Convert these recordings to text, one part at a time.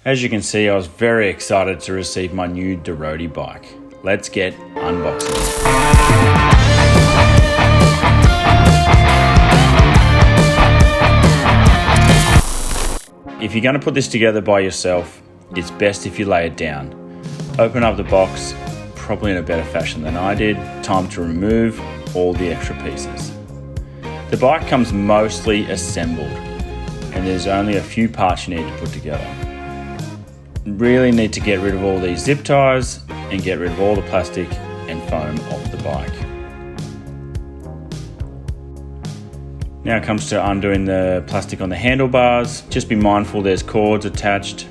As you can see, I was very excited to receive my new Dirodi bike. Let's get unboxing. If you're going to put this together by yourself, it's best if you lay it down. Open up the box, probably in a better fashion than I did. Time to remove all the extra pieces. The bike comes mostly assembled, and there's only a few parts you need to put together. Really need to get rid of all these zip ties and get rid of all the plastic and foam off the bike. Now it comes to undoing the plastic on the handlebars. Just be mindful there's cords attached.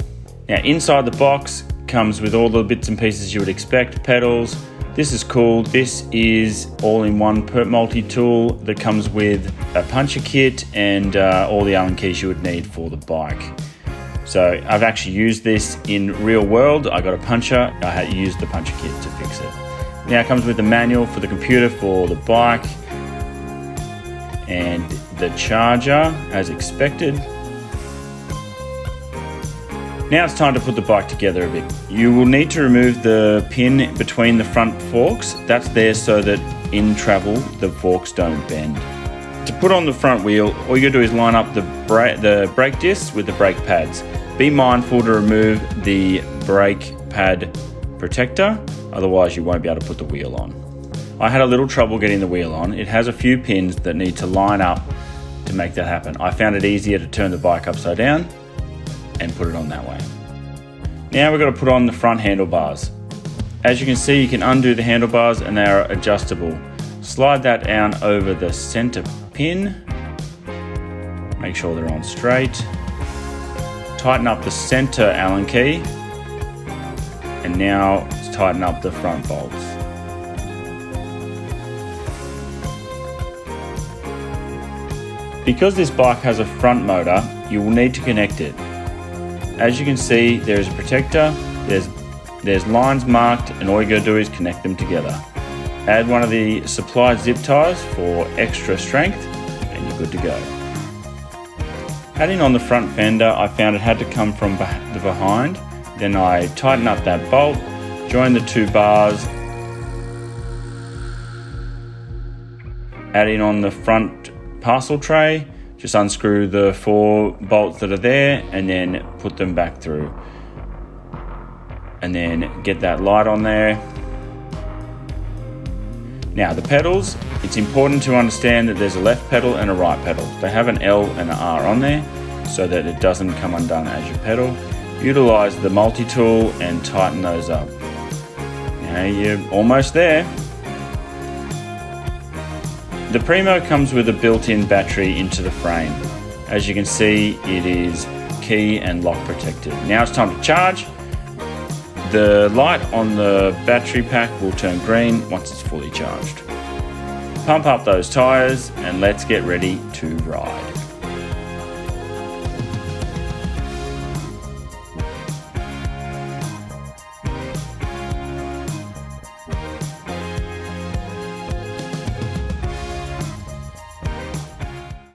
Now inside the box comes with all the bits and pieces you would expect. Pedals. This is cool. This is all-in-one Pert multi-tool that comes with a puncher kit and all the Allen keys you would need for the bike. So I've actually used this in real world. I got a puncher. I had used the puncher kit to fix it. Now it comes with the manual for the computer for the bike and the charger as expected. Now it's time to put the bike together a bit. You will need to remove the pin between the front forks. That's there so that in travel the forks don't bend. To put on the front wheel, all you do is line up the brake discs with the brake pads. Be mindful to remove the brake pad protector, otherwise you won't be able to put the wheel on. I had a little trouble getting the wheel on. It has a few pins that need to line up to make that happen. I found it easier to turn the bike upside down and put it on that way. Now we've got to put on the front handlebars. As you can see, you can undo the handlebars and they are adjustable. Slide that down over the center pin. Make sure they're on straight. Tighten up the center Allen key. And now tighten up the front bolts. Because this bike has a front motor, you will need to connect it. As you can see, there is a protector, there's lines marked, and all you gotta do is connect them together. Add one of the supplied zip ties for extra strength, and you're good to go. Adding on the front fender, I found it had to come from the behind. Then I tighten up that bolt, join the two bars, adding on the front parcel tray. Just unscrew the 4 bolts that are there and then put them back through. And then get that light on there. Now the pedals, it's important to understand that there's a left pedal and a right pedal. They have an L and an R on there so that it doesn't come undone as you pedal. Utilize the multi-tool and tighten those up. Now you're almost there. The Primo comes with a built-in battery into the frame. As you can see, it is key and lock protected. Now it's time to charge. The light on the battery pack will turn green once it's fully charged. Pump up those tires and let's get ready to ride.